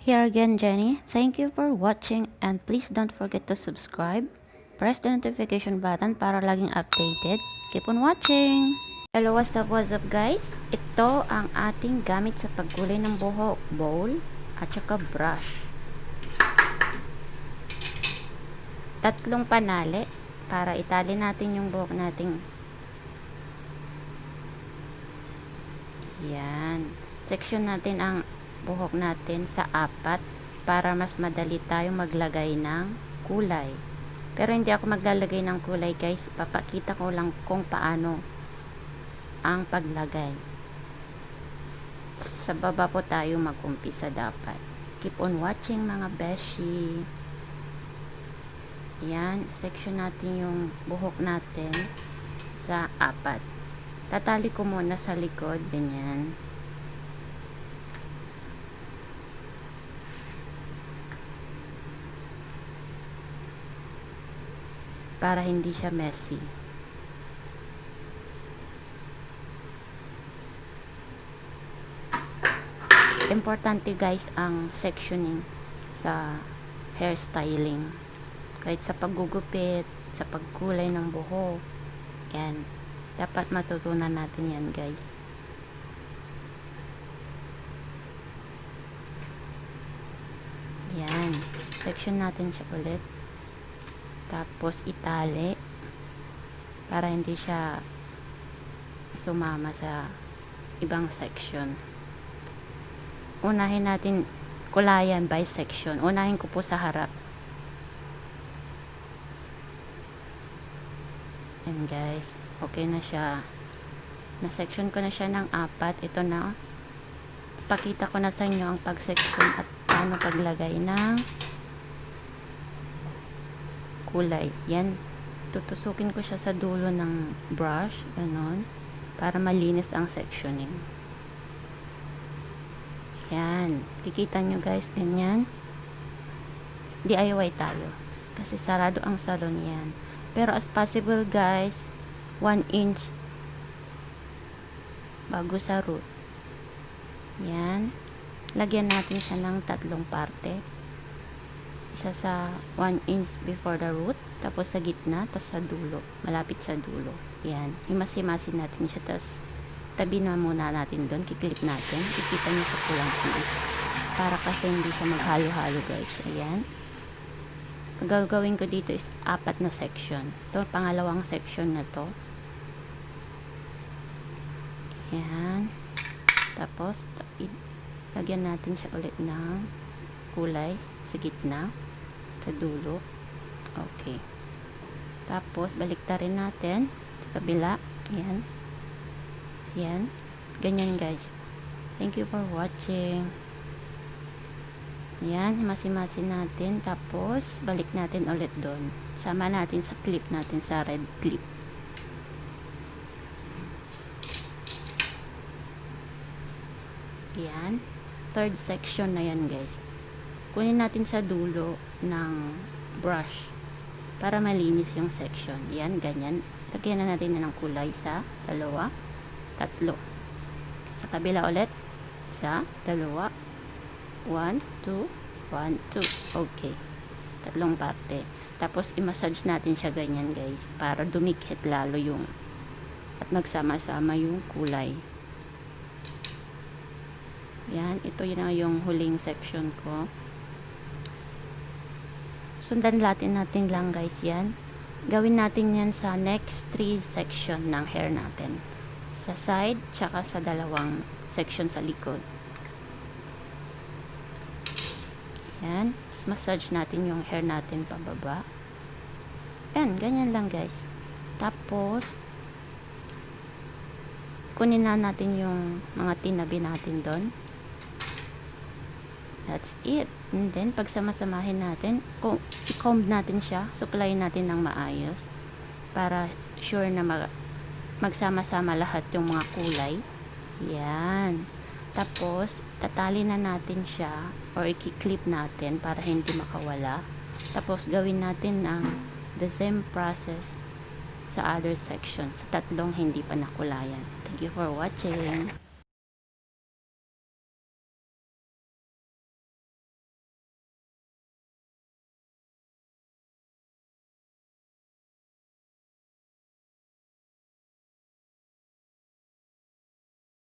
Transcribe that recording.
Here again, Jenny. Thank you for watching and please don't forget to subscribe. Press the notification button para laging updated. Keep on watching! Hello, what's up guys? Ito ang ating gamit sa pagkulay ng buhok. Bowl at saka brush. Tatlong panali para itali natin yung buhok nating. Yan. Section natin ang buhok natin sa 4 para mas madali tayo maglagay ng kulay. Pero hindi ako maglalagay ng kulay guys, papakita ko lang kung paano ang paglagay. Sa baba po tayo mag-umpisa dapat. Keep on watching mga beshi. Yan, section natin yung buhok natin sa 4. Tatali ko muna sa likod, ganyan. Para hindi siya messy. Importante guys ang sectioning sa hairstyling. Kahit sa paggugupit, sa pagkulay ng buhok. Yan. Dapat matutunan natin yan guys. Yan. Section natin siya ulit. Tapos itali para hindi siya sumama sa ibang section. Unahin natin kulayan by section. Unahin ko po sa harap. And guys, okay na siya. Na-section ko na siya ng 4. Ito na. Pakita ko na sa inyo ang pag-section at paano paglagay ng kulay. Yan. Tutusukin ko siya sa dulo ng brush. Ganon. Para malinis ang sectioning. Yan. Kikita nyo guys din yan. DIY tayo. Kasi sarado ang salon yan. Pero as possible guys, 1 inch bago sa root. Yan. Lagyan natin siya ng 3 parte. Isa sa 1 inch before the root, tapos sa gitna, tapos sa dulo, malapit sa dulo. Yan, himas-himasin natin siya, tapos tabi na muna natin doon, kiklip natin, kikita nyo sa pulang clip, para kasi hindi siya maghalo-halo guys. Ayan, ang gagawin ko dito is 4 na section. Ito, pangalawang section na to. Ayan, tapos lagyan natin siya ulit ng kulay sa gitna, sa dulo. Okay. Tapos baliktarin natin sa kabila. Ayan. Yan. Ganyan guys. Thank you for watching. Yan. Himas-himasin natin. Tapos balik natin ulit doon. Sama natin sa clip natin, sa red clip. Yan. Third section na yan guys. Kunin natin sa dulo ng brush para malinis yung section. Yan, ganyan. Lagyan na natin ng kulay sa 2, 3. Sa kabila ulit. Sa 2, 1, 2, 1, 2. Okay. 3 parte. Tapos i-massage natin siya ganyan guys para dumikit lalo yung at magsama-sama yung kulay. Yan, ito yun na yung huling section ko. Sundan natin lang guys yan. Gawin natin yan sa next 3 section ng hair natin. Sa side, tsaka sa 2 section sa likod. Yan. Massage natin yung hair natin pababa. Yan, ganyan lang guys. Tapos, kunin na natin yung mga tinabi natin doon. That's it. And then, pagsama-samahin natin, i-comb natin siya, suklayin natin ng maayos para sure na magsama-sama lahat yung mga kulay. Yan. Tapos, tatali na natin siya or i-clip natin para hindi makawala. Tapos, gawin natin ang the same process sa other section, sa 3 hindi pa nakulayan. Thank you for watching.